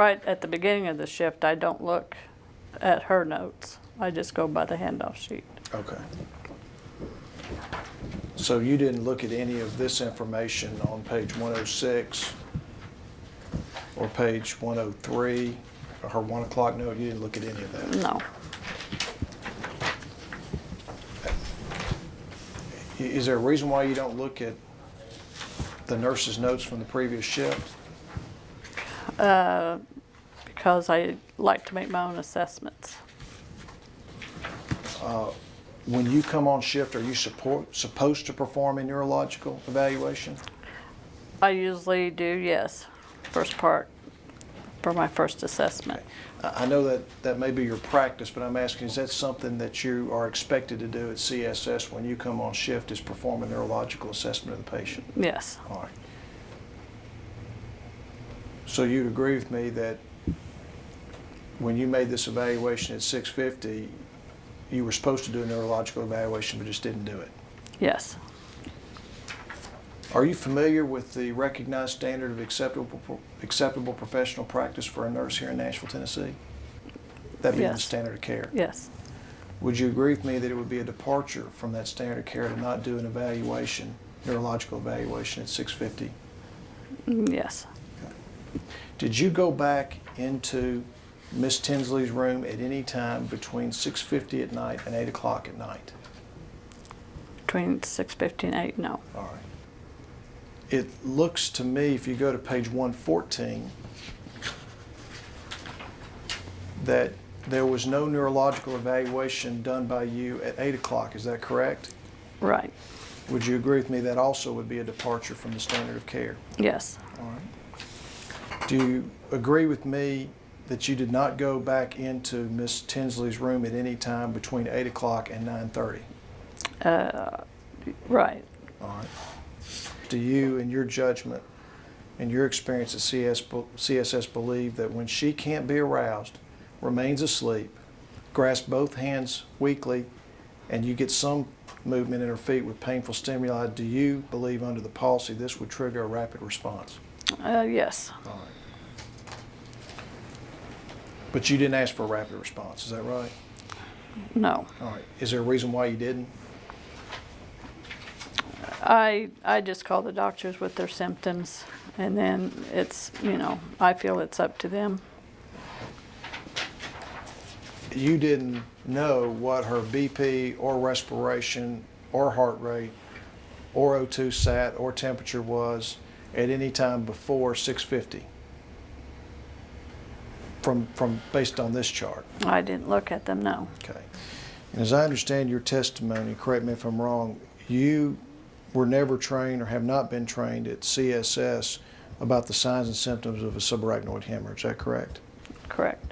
right at the beginning of the shift, I don't look at her notes. I just go by the handoff sheet. Okay. So you didn't look at any of this information on page 106 or page 103, or her 1 o'clock note? You didn't look at any of that? No. Is there a reason why you don't look at the nurse's notes from the previous shift? Because I like to make my own assessments. When you come on shift, are you supposed to perform a neurological evaluation? I usually do, yes, first part for my first assessment. I know that may be your practice, but I'm asking, is that something that you are expected to do at CSS when you come on shift, is perform a neurological assessment of the patient? Yes. All right. So you'd agree with me that when you made this evaluation at 6:50, you were supposed to do a neurological evaluation but just didn't do it? Yes. Are you familiar with the recognized standard of acceptable professional practice for a nurse here in Nashville, Tennessee? That being the Yes. standard of care. Yes. Would you agree with me that it would be a departure from that standard of care to not do an evaluation, neurological evaluation at 6:50? Yes. Did you go back into Miss Tinsley's room at any time between 6:50 at night and 8 o'clock at night? Between 6:50 and 8, no. All right. It looks to me, if you go to page 114, that there was no neurological evaluation done by you at 8 o'clock. Is that correct? Right. Would you agree with me that also would be a departure from the standard of care? Yes. All right. Do you agree with me that you did not go back into Miss Tinsley's room at any time between 8 o'clock and 9:30? Right. All right. Do you, in your judgment, in your experience at CSS, believe that when she can't be aroused, remains asleep, grasps both hands weakly, and you get some movement in her feet with painful stimuli, do you believe under the policy this would trigger a rapid response? Yes. All right. But you didn't ask for a rapid response, is that right? No. All right. Is there a reason why you didn't? I just call the doctors with their symptoms, and then it's, I feel it's up to them. You didn't know what her BP or respiration or heart rate or O2 sat or temperature was at any time before 6:50 from based on this chart? I didn't look at them, no. Okay. And as I understand your testimony, correct me if I'm wrong, you were never trained or have not been trained at CSS about the signs and symptoms of a subarachnoid hemorrhage. Is that correct? Correct.